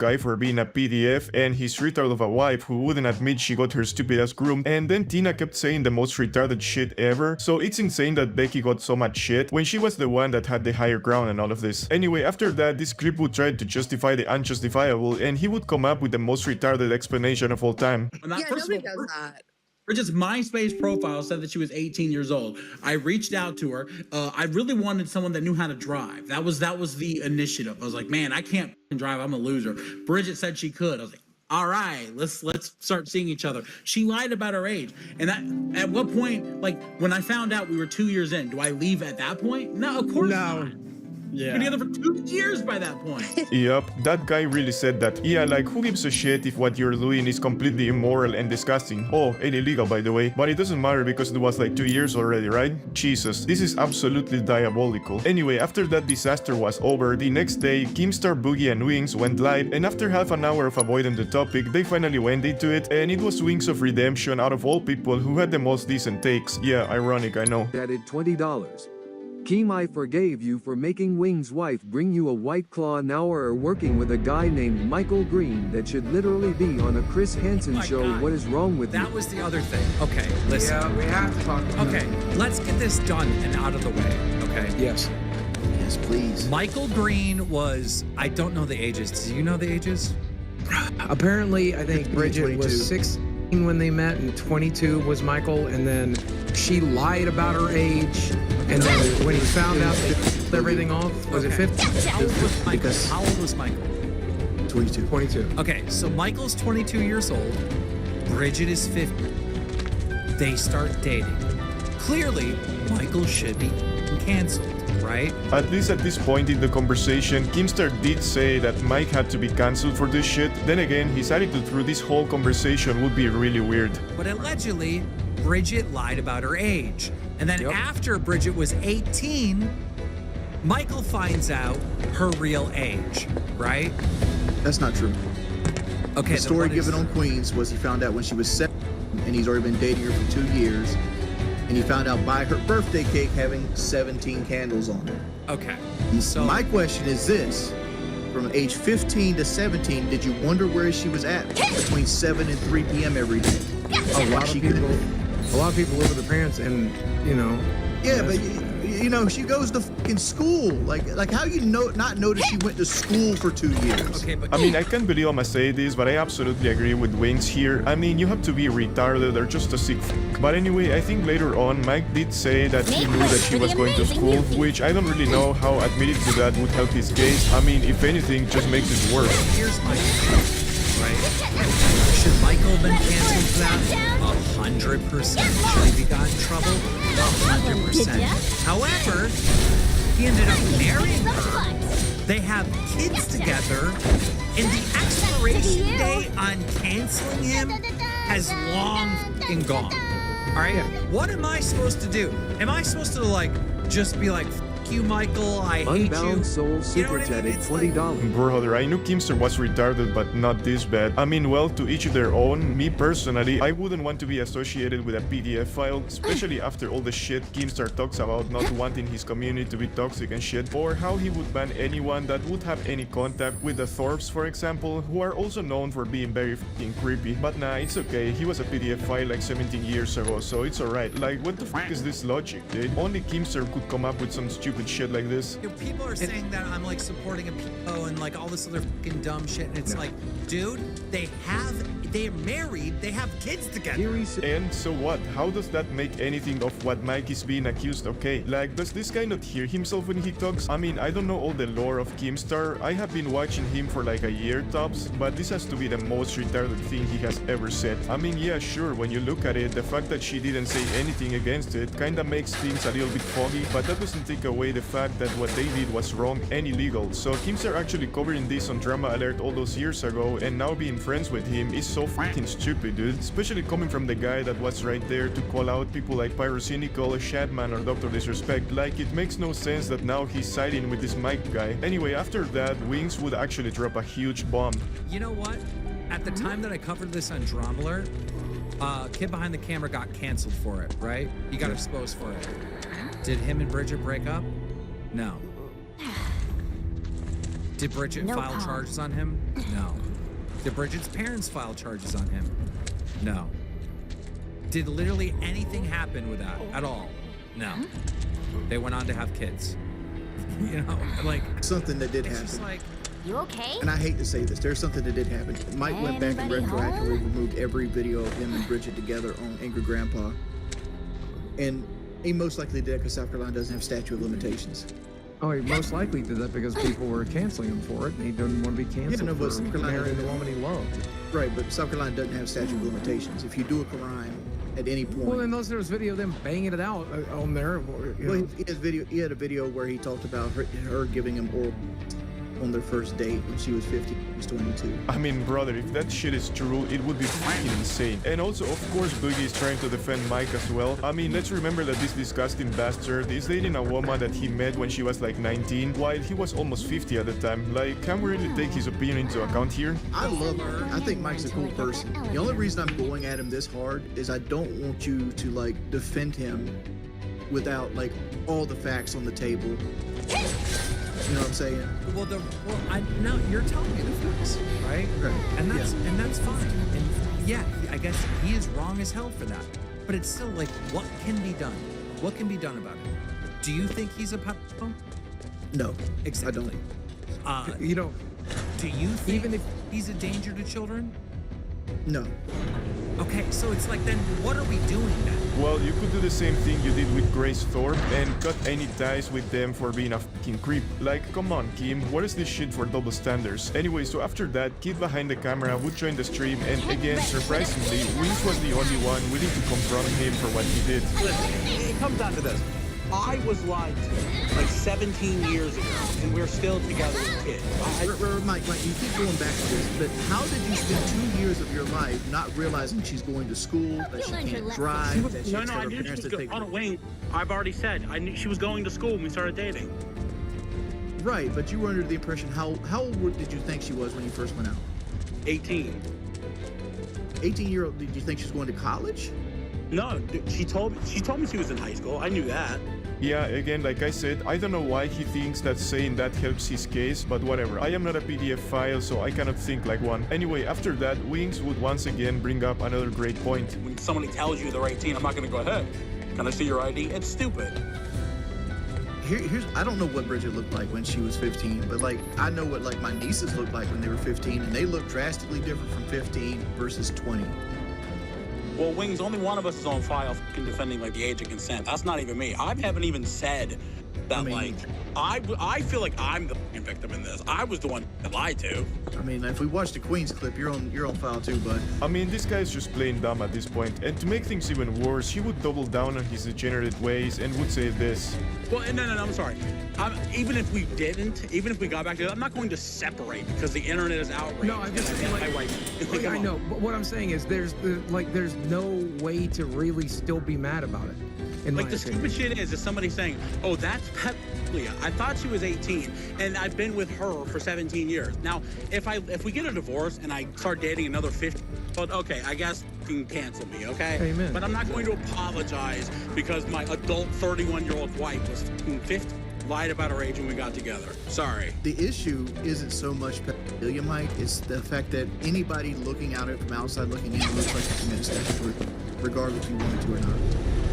guy for being a PDF, and his retard of a wife who wouldn't admit she got her stupid ass groomed, and then Tina kept saying the most retarded shit ever, so it's insane that Becky got so much shit when she was the one that had the higher ground and all of this. Anyway, after that, this creep would try to justify the unjustifiable, and he would come up with the most retarded explanation of all time. Yeah, nobody does that. Bridget's MySpace profile said that she was 18 years old. I reached out to her. I really wanted someone that knew how to drive. That was the initiative. I was like, man, I can't drive. I'm a loser. Bridget said she could. I was like, all right, let's start seeing each other. She lied about her age. And that, at what point, like when I found out we were 2 years in, do I leave at that point? No, of course not. Yeah. We've been together for 2 years by that point. Yup, that guy really said that. Yeah, like who gives a shit if what you're doing is completely immoral and disgusting? Oh, and illegal by the way. But it doesn't matter because it was like 2 years already, right? Jesus, this is absolutely diabolical. Anyway, after that disaster was over, the next day, Keemstar, Boogie and Wings went live, and after half an hour of avoiding the topic, they finally went into it, and it was Wings of Redemption out of all people who had the most decent takes. Yeah, ironic, I know. Added $20. Keem, I forgave you for making Wing's wife bring you a White Claw now, or working with a guy named Michael Green that should literally be on a Chris Hansen show. God. What is wrong with you? That was the other thing. Okay, listen. Yeah, we have to talk about Okay, let's get this done and out of the way, okay? Yes. Yes, please. Michael Green was, I don't know the ages. Do you know the ages? Apparently, I think Bridget 22. was 16 when they met, and 22 was Michael, and then she lied about her age, and then when he found out they f***ed everything off, was it 50? How old was Michael? Because- How old was Michael? 22. 22. Okay, so Michael's 22 years old. Bridget is 50. They start dating. Clearly, Michael should be canceled, right? At least at this point in the conversation, Keemstar did say that Mike had to be cancelled for this shit. Then again, his attitude through this whole conversation would be really weird. But allegedly, Bridget lied about her age. And then after Bridget was 18, Michael finds out her real age, right? That's not true. Okay, The story given on Queens was he found out when she was 7, and he's already been dating her for 2 years. And he found out by her birthday cake having 17 candles on it. Okay. So my question is this: from age 15 to 17, did you wonder where she was at between 7 and 3 p.m. every day? A lot of people live with their parents, and you know. Yeah, but you know, she goes to fucking school. Like how you not notice she went to school for 2 years? Okay, but I mean, I can't believe I'm gonna say this, but I absolutely agree with Wings here. I mean, you have to be retarded or just a sick f***. But anyway, I think later on, Mike did say that he knew that she was going to school, which I don't really know how admitting to that would help his case. I mean, if anything, just makes it worse. here's my right? Should Michael have been canceled for that? 100%. Should he be got in trouble? 100%. However, he ended up marrying her. They have kids together, and the expiration date on canceling him has long fucking gone. All right? What am I supposed to do? Am I supposed to, like, just be like, F you, Michael, I hate you? Unbound Soul You know super what I mean? chatted It's $20. Brother, I knew Keemstar was retarded, but not this bad. I mean, well, to each their own. Me personally, I wouldn't want to be associated with a PDF file, especially after all the shit Keemstar talks about not wanting his community to be toxic and shit, or how he would ban anyone that would have any contact with the Thorpes, for example, who are also known for being very fucking creepy. But nah, it's okay, he was a PDF file like 17 years ago, so it's alright. Like, what the fuck is this logic, dude? Only Keemstar could come up with some stupid shit like this. You know, people are saying that I'm like supporting a PO and like all this other fucking dumb shit, and it's like, dude, they're married, they have kids together. And so what? How does that make anything of what Mike is being accused? Okay, like, does this guy not hear himself when he talks? I mean, I don't know all the lore of Keemstar. I have been watching him for like a year tops, but this has to be the most retarded thing he has ever said. I mean, yeah, sure, when you look at it, the fact that she didn't say anything against it kinda makes things a little bit foggy, but that doesn't take away the fact that what they did was wrong and illegal. So Keemstar actually covering this on Drama Alert all those years ago, and now being friends with him is so fucking stupid, dude. Especially coming from the guy that was right there to call out people like Pyrocynical, Shadman, or Dr. Disrespect. Like, it makes no sense that now he's siding with this Mike guy. Anyway, after that, Wings would actually drop a huge bomb. You know what? At the time that I covered this on Drama Alert, Kid Behind the Camera got canceled for it, right? He got exposed for it. Did him and Bridget break up? No. Did Bridget No file call. charges on him? No. Did Bridget's parents file charges on him? No. Did literally anything happen with that at all? No. They went on to have kids. You know, like, Something that did it's happen. just like, You okay? And I hate to say this, there's something that did happen. Mike went back and Anybody retroactively home? removed every video of him and Bridget together on Angry Grandpa. And he most likely did because South Carolina doesn't have statute of limitations. Oh, he most likely did that because people were canceling him for it, and he didn't want to be canceled no, but for South Carolina marrying the doesn't- woman he loved. Right, but South Carolina doesn't have statute of limitations. If you do a crime at any point, Well, unless there was video of them banging it out on there. You well, know. he had a video where he talked about her giving him oral on their first date when she was 50, he was 22. I mean, brother, if that shit is true, it would be freaking insane. And also, of course, Boogie is trying to defend Mike as well. I mean, let's remember that this disgusting bastard is dating a woman that he met when she was like 19, while he was almost 50 at the time. Like, can we really take his opinion into account here? I love her. I think Mike's a cool person. The only reason I'm going at him this hard is I don't want you to like defend him without like all the facts on the table. You know what I'm saying? No, you're telling me the facts, right? Right. And that's fine. And yeah, I guess he is wrong as hell for that. But it's still like, what can be done? What can be done about it? Do you think he's a pedophile? No, Exactly. I don't. You know, Do you think Even if- he's a danger to children? No. Okay, so it's like, then what are we doing then? Well, you could do the same thing you did with Grace Thorpe and cut any ties with them for being a fucking creep. Like, come on, Kim, what is this shit for double standards? Anyway, so after that, Kid behind the camera would join the stream, and again, surprisingly, Wings was the only one willing to confront him for what he did. Listen, it comes down to this. I was lied to like 17 years ago, and we're still together as kids. Mike, you keep going back to this, but how did you spend 2 years of your life not realizing she's going to school, that she learned your can't lesson. drive, that she No, has to I have her knew she parents was to take on a her? wing. I've already said I knew she was going to school when we started dating. Right, but you were under the impression, how old did you think she was when you first went out? 18. 18-year-old, did you think she was going to college? No, she told me she was in high school. I knew that. Yeah, again, like I said, I don't know why he thinks that saying that helps his case, but whatever. I am not a PDF file, so I cannot think like one. Anyway, after that, Wings would once again bring up another great point. When somebody tells you they're 18, I'm not going to go, hey, can I see your ID? It's stupid. Here's I don't know what Bridget looked like when she was 15, but like I know what like my nieces looked like when they were 15, and they look drastically different from 15 versus 20. Well, Wings, only one of us is on file fucking defending like the age of consent. That's not even me. I haven't even said that. I mean- like I feel like I'm the fucking victim in this. I was the one that lied to. I mean, if we watch the Queen's clip, you're on file too, bud. I mean, this guy is just plain dumb at this point, and to make things even worse, he would double down on his degenerate ways and would say this. Well, no, I'm sorry. Even if we got back to it, I'm not going to separate because the internet is outraged. No, I'm just and saying, my like, wife. I know, but what I'm saying is there's no way to really still be mad about it. In Like my the opinion. stupid shit is somebody saying, "Oh, that's pedophilia." I thought she was 18, and I've been with her for 17 years. Now, if we get a divorce and I start dating another 50, well, okay, I guess you can cancel me, okay? Amen. But I'm not going to apologize because my adult 31-year-old wife was 50, lied about her age when we got together. Sorry. The issue isn't so much pedophilia, Mike. It's the fact that anybody looking at it from outside looking in looks like a committed statutory, regardless if you want to or not.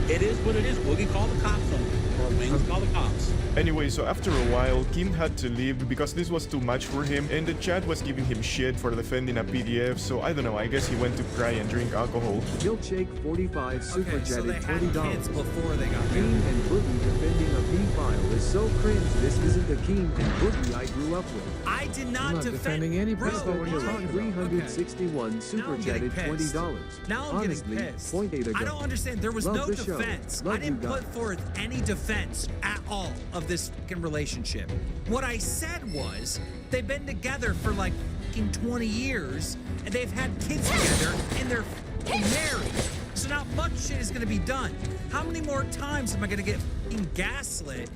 It is what it is. Boogie, call the cops on me. Or Wings, call the cops. Anyway, so after a while, Kim had to leave because this was too much for him, and the chat was giving him shit for defending a PDF, so I don't know, I guess he went to cry and drink alcohol. kIUglhj.vgh super Okay, so they chatted had kids $20. before they got Keem married. and Boogie defending a B-file is so cringe. This isn't the Keem and Boogie I grew up with. I did not I'm not defend defending any Bro, people. What are you talking about? 361 Now super I'm getting chatted pissed. $20. Now I'm Honestly, getting pissed. point A to go. I don't understand. There was Love no the show. defense. Love I didn't you put guys. forth any defense at all of this fucking relationship. What I said was they've been together for like fucking 20 years and they've had kids together and they're fucking married. So not much shit is gonna be done. How many more times am I gonna get fucking gaslit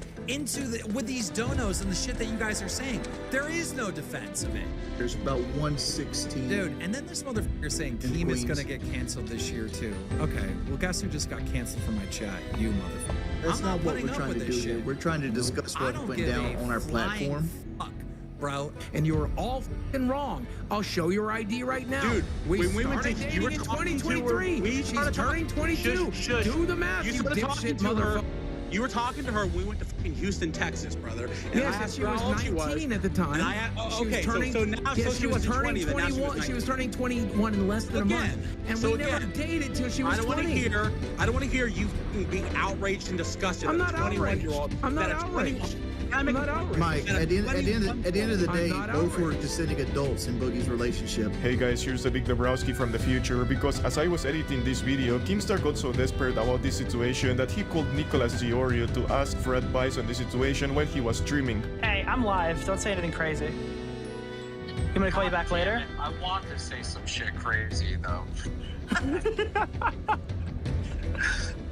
with these donos and the shit that you guys are saying? There is no defense of it. There's about 116. Dude, and then this motherfucker saying In Keem is Queens. gonna get canceled this year too. Okay, well guess who just got canceled from my chat? You motherfucker. That's I'm not what putting we're up trying to with do this here. shit. We're trying to discuss I what don't went give down a on our flying platform. fuck bro, and you were all fucking wrong. I'll show your ID right now. Dude, we when we went started to, dating you were in talking to her, 2023. She's turning 22. Shush. Do the math, You you started talking dipshit to her. motherfucker. You were talking to her when we went to fucking Houston, Texas, brother. And I Yes, asked she her was how old she 19 was. at the time. And I had, She was okay, turning, so now yes, so she she was wasn't turning 20, then now she was 21. She was 19. turning 21 in less than a month. And So we never again, dated till she was I don't 20. want to hear you fucking being outraged and disgusted. I'm at not a 21-year-old. outraged. I'm not that a 21 outraged. I'm not outraged. Mike, at the end of the day, not both were outraged. consenting adults in Boogie's relationship. Hey guys, here's the Big Dabrowski from the future, because as I was editing this video, Keemstar got so desperate about this situation that he called Nicholas Diorio to ask for advice on the situation when he was streaming. Hey, I'm live. Don't say anything crazy. You want me to call you back later? I want to say some shit crazy though.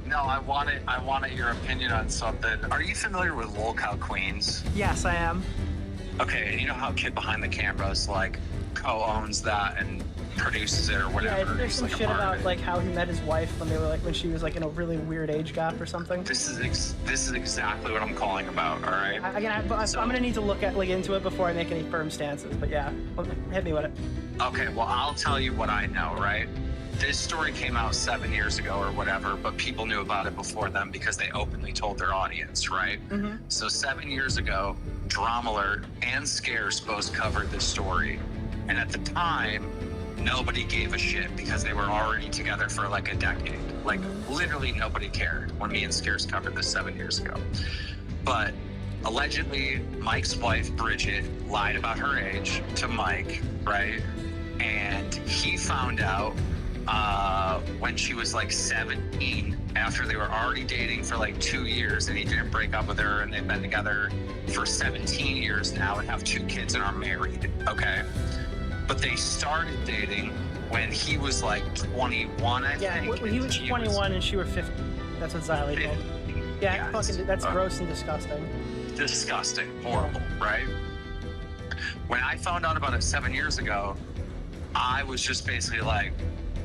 No, I wanted your opinion on something. Are you familiar with Lolcow Queens? Yes, I am. Okay, and you know how Kid Behind the Cameras like co-owns that and produces it or whatever. Yeah, there's He's, some like, a shit part of about it. like how he met his wife when she was like in a really weird age gap or something. This is exactly what I'm calling about. All right. I'm gonna need to look into it before I make any firm stances. But yeah, hit me with it. Okay, well, I'll tell you what I know, right? This story came out 7 years ago or whatever, but people knew about it before them because they openly told their audience, right? Mm-hmm. So 7 years ago, Drama Alert and Scares both covered this story. And at the time, nobody gave a shit because they were already together for like a decade. Like literally nobody cared when me and Scares covered this 7 years ago. But allegedly, Mike's wife, Bridget, lied about her age to Mike, right? And he found out when she was like 17, after they were already dating for like 2 years, and he didn't break up with her, and they've been together for 17 years now and have 2 kids and are married, okay? But they started dating when he was like 21, I Yeah, think. when he was 21 and she was 50. That's what Xylee told. Yeah, Yes. that's gross and disgusting. Disgusting, horrible, right? When I found out about it 7 years ago, I was just basically like,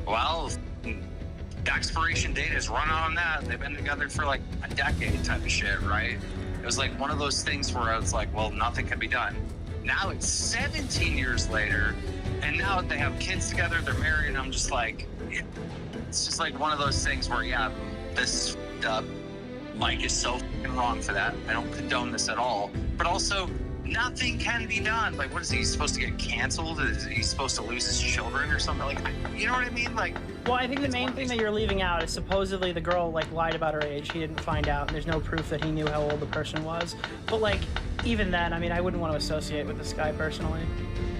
well, the expiration date is run out on that. They've been together for like a decade type of shit, right? It was like one of those things where I was like, well, nothing can be done. Now it's 17 years later, and now they have kids together, they're married, and I'm just like, it's just like one of those things where, yeah, this is f***ed up. Mike is so f***ing wrong for that. I don't condone this at all. But also, nothing can be done. Like, what is he supposed to get canceled? Is he supposed to lose his children or something? Like, you know what I mean? Like, Well, I think the main thing that you're leaving out is supposedly the girl like lied about her age. He didn't find out, and there's no proof that he knew how old the person was. But like, even then, I mean, I wouldn't want to associate with this guy personally.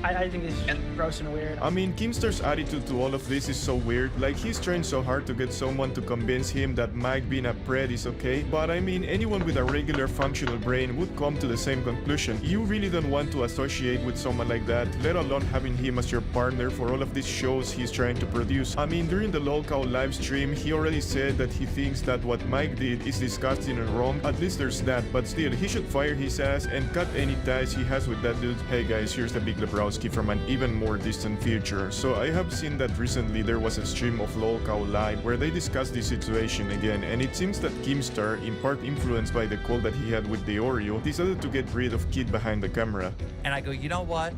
I think it's just gross and weird. I mean, Keemstar's attitude to all of this is so weird. Like, he's trying so hard to get someone to convince him that Mike being a pred is okay. But I mean, anyone with a regular functional brain would come to the same conclusion. You really don't want to associate with someone like that, let alone having him as your partner for all of these shows he's trying to produce. I mean, during the Lolcow live stream, he already said that he thinks that what Mike did is disgusting and wrong. At least there's that, but still, he should fire his ass and cut any ties he has with that dude. Hey guys, here's the Big Dabrowski from an even more distant future. So I have seen that recently there was a stream of Lolcow Live where they discussed this situation again, and it seems that Keemstar, in part influenced by the call that he had with Diorio, decided to get rid of Kid Behind the Camera. And I go, you know what?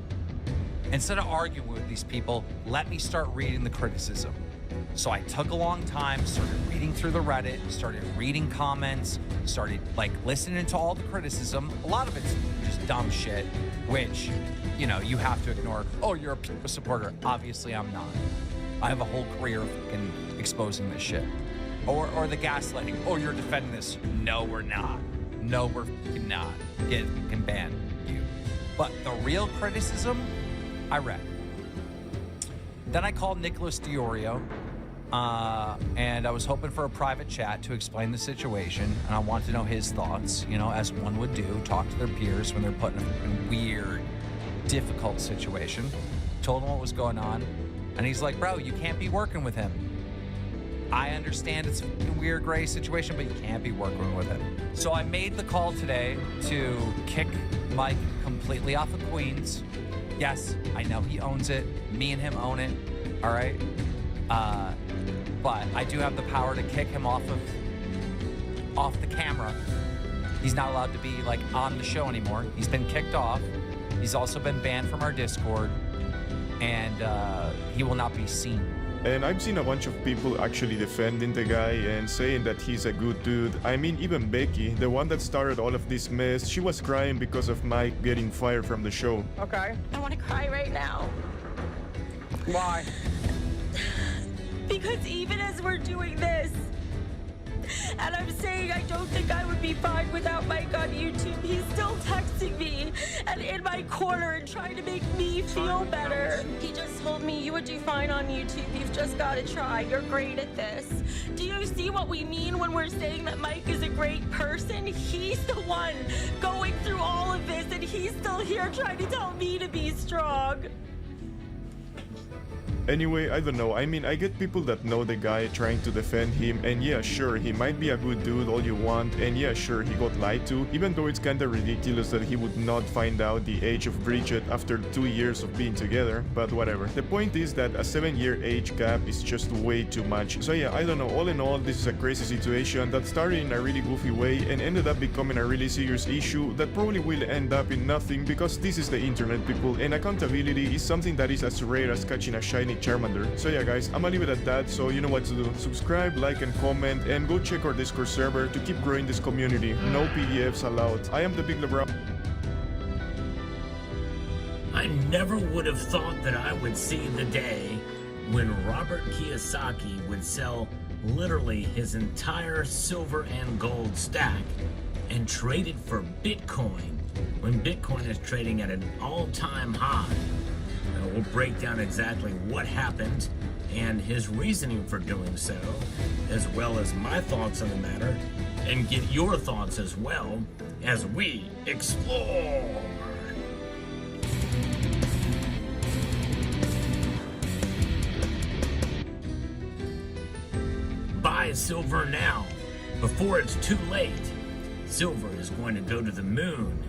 Instead of arguing with these people, let me start reading the criticism. So I took a long time, started reading through the Reddit, started reading comments, started like listening to all the criticism. A lot of it's just dumb shit, which, you know, you have to ignore. Oh, you're a P supporter. Obviously, I'm not. I have a whole career of fucking exposing this shit. Or the gaslighting. Oh, you're defending this. No, we're not. No, we're fucking not. Get fucking banned, you. But the real criticism, I read. Then I called Nicholas Diorio, and I was hoping for a private chat to explain the situation, and I wanted to know his thoughts, you know, as one would do, talk to their peers when they're put in a weird, difficult situation. Told him what was going on, and he's like, bro, you can't be working with him. I understand it's a weird gray situation, but you can't be working with him. So I made the call today to kick Mike completely off of Queens. Yes, I know he owns it. Me and him own it. All right. But I do have the power to kick him off the camera. He's not allowed to be like on the show anymore. He's been kicked off. He's also been banned from our Discord, and he will not be seen. And I've seen a bunch of people actually defending the guy and saying that he's a good dude. I mean, even Becky, the one that started all of this mess, she was crying because of Mike getting fired from the show. Okay. I want to cry right now. Why? Because even as we're doing this, and I'm saying I don't think I would be fine without Mike on YouTube, he's still texting me and in my corner and trying to make me feel better. He just told me, you would do fine on YouTube. You've just got to try. You're great at this. Do you see what we mean when we're saying that Mike is a great person? He's the one going through all of this, and he's still here trying to tell me to be strong. Anyway, I don't know, I mean, I get people that know the guy trying to defend him, and yeah, sure, he might be a good dude all you want, and yeah, sure, he got lied to, even though it's kinda ridiculous that he would not find out the age of Bridget after 2 years of being together, but whatever. The point is that a 7-year age gap is just way too much. So yeah, I don't know, all in all, this is a crazy situation that started in a really goofy way and ended up becoming a really serious issue that probably will end up in nothing because this is the internet, people, and accountability is something that is as rare as catching a shiny Charmander. So yeah guys, I'ma leave it at that, so you know what to do. Subscribe, like and comment, and go check our Discord server to keep growing this community. No PDFs allowed. I am the Big LeBron. I never would have thought that I would see the day when Robert Kiyosaki would sell literally his entire silver and gold stack and trade it for Bitcoin when Bitcoin is trading at an all-time high. We'll break down exactly what happened and his reasoning for doing so, as well as my thoughts on the matter, and get your thoughts as well as we explore. Buy silver now, before it's too late. Silver is going to go to the moon.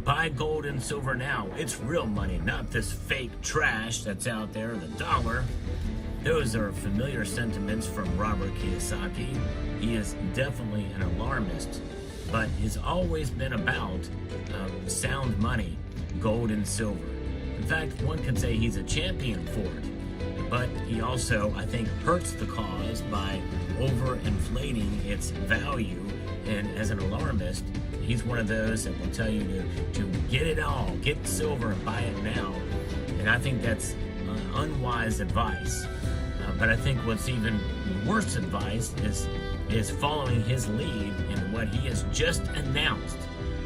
Buy gold and silver now. It's real money, not this fake trash that's out there, the dollar. Those are familiar sentiments from Robert Kiyosaki. He is definitely an alarmist, but he's always been about sound money, gold and silver. In fact, one could say he's a champion for it, but he also, I think, hurts the cause by overinflating its value, and as an alarmist, he's one of those that will tell you to get it all, get silver and buy it now. And I think that's unwise advice. But I think what's even worse advice is following his lead in what he has just announced.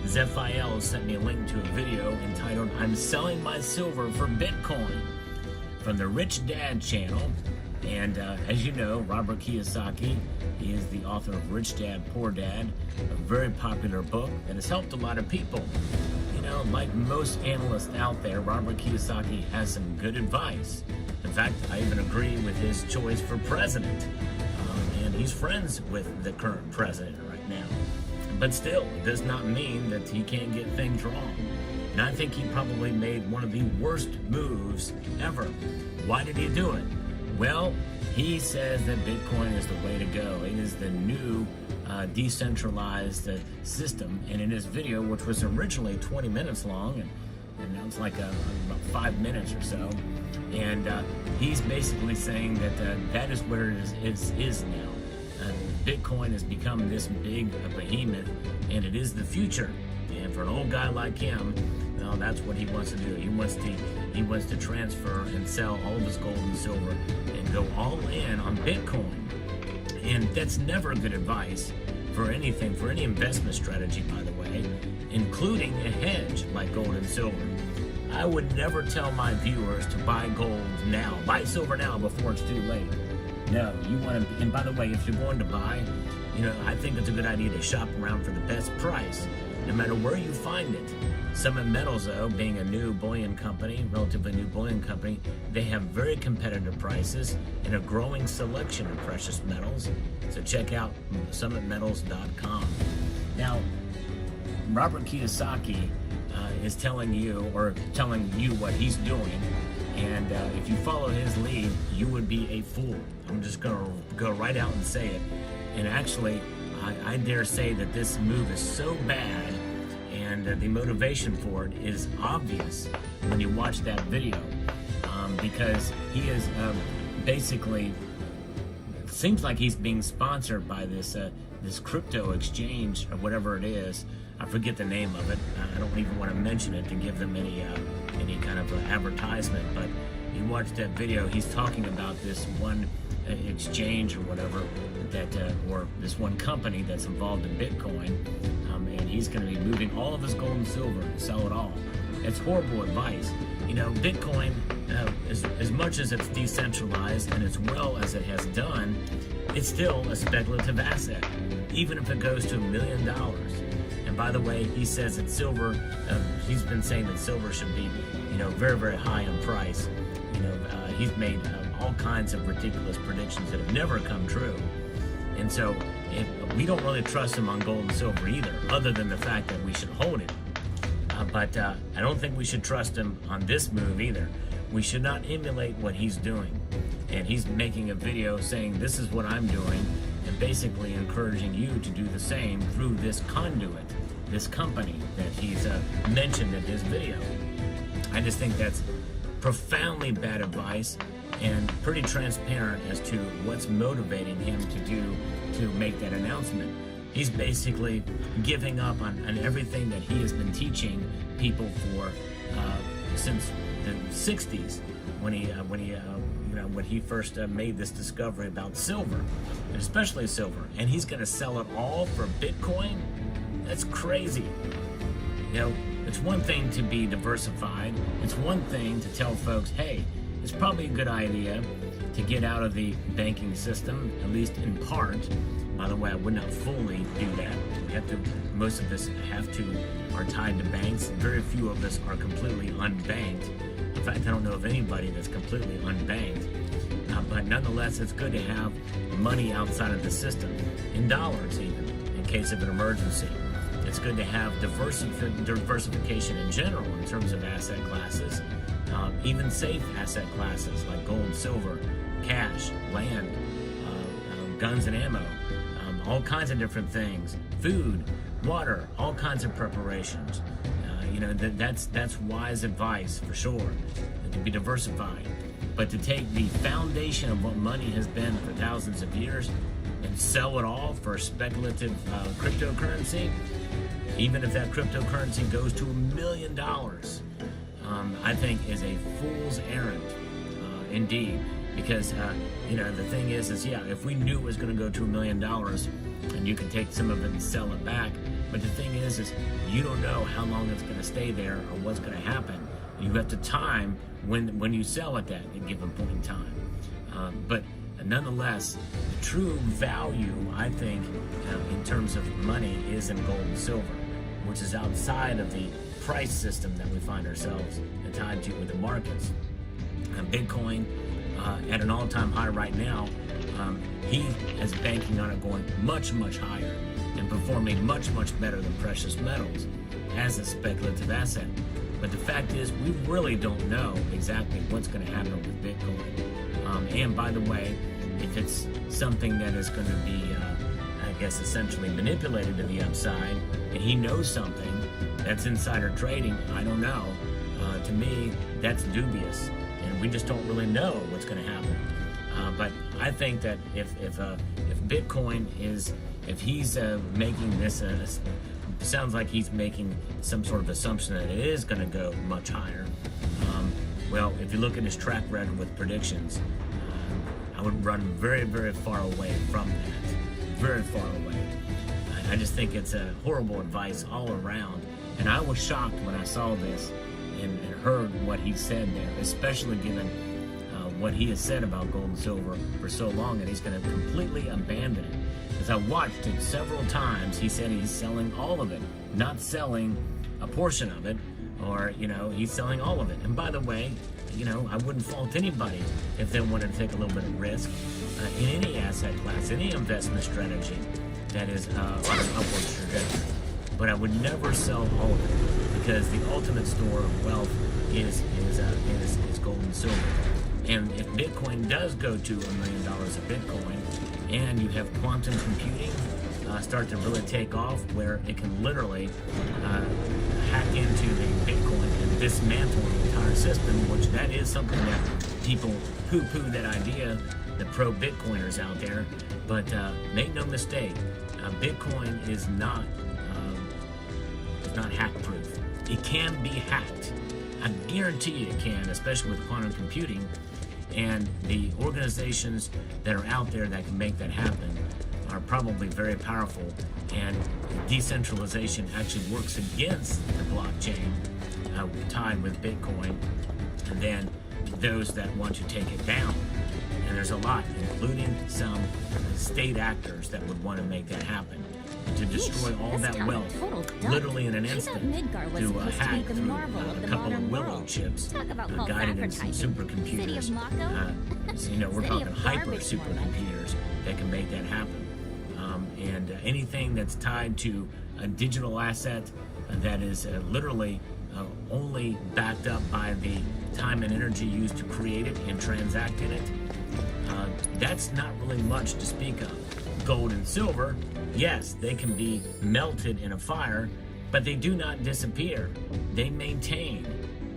Zephiel sent me a link to a video entitled, "I'm Selling My Silver for Bitcoin," from the Rich Dad channel. And as you know, Robert Kiyosaki, he is the author of Rich Dad, Poor Dad, a very popular book that has helped a lot of people. You know, like most analysts out there, Robert Kiyosaki has some good advice. In fact, I even agree with his choice for president. And he's friends with the current president right now. But still, it does not mean that he can't get things wrong. And I think he probably made one of the worst moves ever. Why did he do it? Well, he says that Bitcoin is the way to go. It is the new decentralized system. And in his video, which was originally 20 minutes long, and now it's like about 5 minutes or so, and he's basically saying that that is where it is now. Bitcoin has become this big behemoth, and it is the future. And for an old guy like him, well, that's what he wants to do. He wants to transfer and sell all of his gold and silver and go all in on Bitcoin. And that's never good advice for anything, for any investment strategy, by the way, including a hedge like gold and silver. I would never tell my viewers to buy gold now, buy silver now before it's too late. No, you want to, and by the way, if you're going to buy, you know, I think it's a good idea to shop around for the best price, no matter where you find it. Summit Metals, though, being a new bullion company, relatively new bullion company, they have very competitive prices and a growing selection of precious metals. So check out summitmetals.com. Now, Robert Kiyosaki is telling you what he's doing, and if you follow his lead, you would be a fool. I'm just gonna go right out and say it. And actually, I dare say that this move is so bad, And the motivation for it is obvious when you watch that video, because he is basically, it seems like he's being sponsored by this crypto exchange or whatever it is. I forget the name of it. I don't even want to mention it to give them any kind of advertisement. But you watch that video, he's talking about this one exchange or whatever or this one company that's involved in Bitcoin, and he's going to be moving all of his gold and silver and sell it all. It's horrible advice. You know, Bitcoin, as much as it's decentralized and as well as it has done, it's still a speculative asset, even if it goes to $1 million. And by the way, he says that silver, he's been saying that silver should be, very, very high in price. He's made all kinds of ridiculous predictions that have never come true. And so we don't really trust him on gold and silver either, other than the fact that we should hold it. But I don't think we should trust him on this move either. We should not emulate what he's doing. And he's making a video saying, this is what I'm doing, and basically encouraging you to do the same through this conduit, this company that he's mentioned in his video. I just think that's profoundly bad advice and pretty transparent as to what's motivating him to make that announcement. He's basically giving up on everything that he has been teaching people for since the 60s, when he first made this discovery about silver, and especially silver, and he's going to sell it all for Bitcoin. That's crazy. It's one thing to be diversified. It's one thing to tell folks, hey, it's probably a good idea to get out of the banking system, at least in part. By the way, I would not fully do that. Most of us are tied to banks. Very few of us are completely unbanked. In fact, I don't know of anybody that's completely unbanked. But nonetheless, it's good to have money outside of the system, in dollars even, in case of an emergency. It's good to have diversification in general in terms of asset classes, even safe asset classes like gold, silver, cash, land, guns and ammo, all kinds of different things, food, water, all kinds of preparations. That's wise advice for sure, to be diversified. But to take the foundation of what money has been for thousands of years and sell it all for speculative cryptocurrency, even if that cryptocurrency goes to $1 million, I think is a fool's errand, indeed. Because, the thing is, if we knew it was going to go to $1 million, and you can take some of it and sell it back, but the thing is you don't know how long it's going to stay there or what's going to happen. You have to time when you sell at that given point in time. But nonetheless, the true value, I think, in terms of money is in gold and silver, which is outside of the price system that we find ourselves tied to with the markets. Bitcoin, at an all-time high right now, he is banking on it going much, much higher and performing much, much better than precious metals as a speculative asset. But the fact is, we really don't know exactly what's going to happen with Bitcoin. And by the way, if it's something that is going to be, essentially manipulated to the upside, and he knows something that's insider trading, I don't know. To me, that's dubious, and we just don't really know what's going to happen. But I think that if Bitcoin if he's making this, sounds like he's making some sort of assumption that it is going to go much higher. Well, if you look at his track record with predictions, I would run very, very far away from that. Very far away. I just think it's a horrible advice all around. And I was shocked when I saw this and heard what he said there, especially given what he has said about gold and silver for so long, and he's going to completely abandon it. As I watched it several times, he said he's selling all of it, not selling a portion of it, or, he's selling all of it. And by the way, I wouldn't fault anybody if they wanted to take a little bit of risk in any asset class, any investment strategy that is on an upward trajectory. But I would never sell all of it, because the ultimate store of wealth is gold and silver. And if Bitcoin does go to $1 million of Bitcoin, and you have quantum computing start to really take off, where it can literally hack into the Bitcoin and dismantle the entire system, which that is something that people poo-poo that idea, the pro-Bitcoiners out there. But make no mistake, Bitcoin is not hack-proof. It can be hacked. I guarantee you it can, especially with quantum computing. And the organizations that are out there that can make that happen are probably very powerful. And decentralization actually works against the blockchain tied with Bitcoin. And then those that want to take it down. And there's a lot, including some state actors that would want to make that happen, to destroy all that wealth, literally in an instant, to hack through a couple of Willow chips guided in some supercomputers. We're talking hyper supercomputers that can make that happen. And anything that's tied to a digital asset that is literally only backed up by the time and energy used to create it and transact in it, that's not really much to speak of. Gold and silver, yes, they can be melted in a fire, but they do not disappear. They maintain.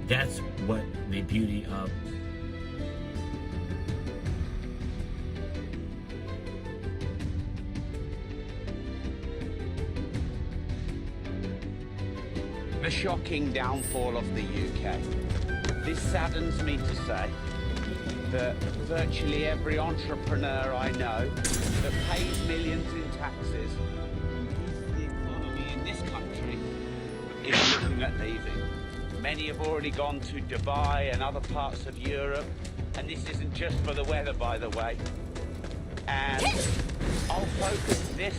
That's what the beauty of the shocking downfall of the UK. This saddens me to say that virtually every entrepreneur I know that pays millions in taxes, the economy in this country is looking at leaving. Many have already gone to Dubai and other parts of Europe, and this isn't just for the weather, by the way. And I'll focus this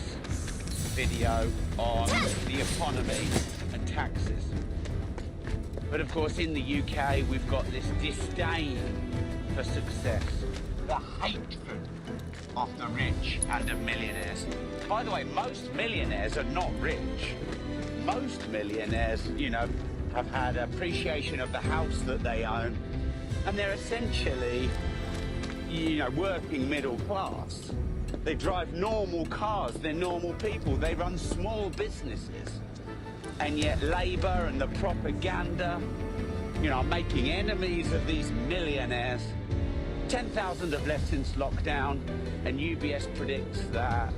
video on the economy and taxes. But of course, in the UK, we've got this disdain for success, the hatred of the rich and of millionaires. By the way, most millionaires are not rich. Most millionaires, have had appreciation of the house that they own, and they're essentially, working middle class. They drive normal cars, they're normal people, they run small businesses. And yet Labour and the propaganda, are making enemies of these millionaires. 10,000 have left since lockdown, and UBS predicts that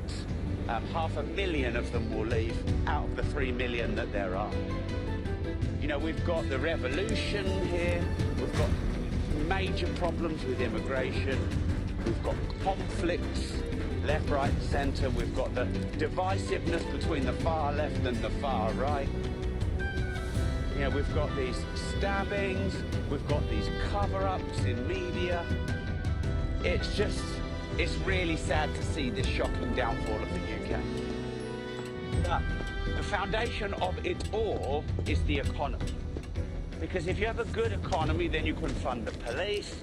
500,000 of them will leave out of the 3 million that there are. We've got the revolution here, we've got major problems with immigration, we've got conflicts left, right, centre, we've got the divisiveness between the far left and the far right. We've got these stabbings, we've got these cover-ups in media. It's really sad to see this shocking downfall of the UK. But the foundation of it all is the economy. Because if you have a good economy, then you can fund the police.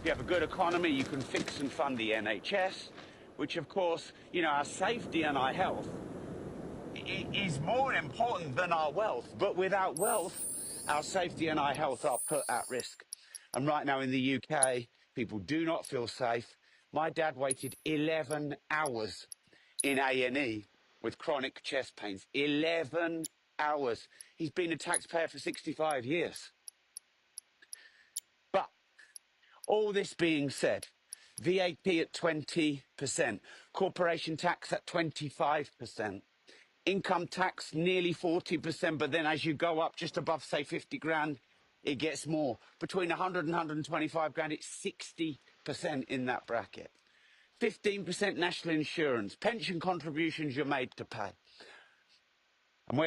If you have a good economy, you can fix and fund the NHS, which of course, our safety and our health is more important than our wealth. But without wealth, our safety and our health are put at risk. And right now in the UK, people do not feel safe. My dad waited 11 hours in A&E with chronic chest pains. 11 hours. He's been a taxpayer for 65 years. But all this being said, VAT at 20%, corporation tax at 25%, income tax nearly 40%, but then as you go up just above, say, 50 grand, it gets more. Between 100 and 125 grand, it's 60% in that bracket. 15% national insurance, pension contributions you're made to pay. And where does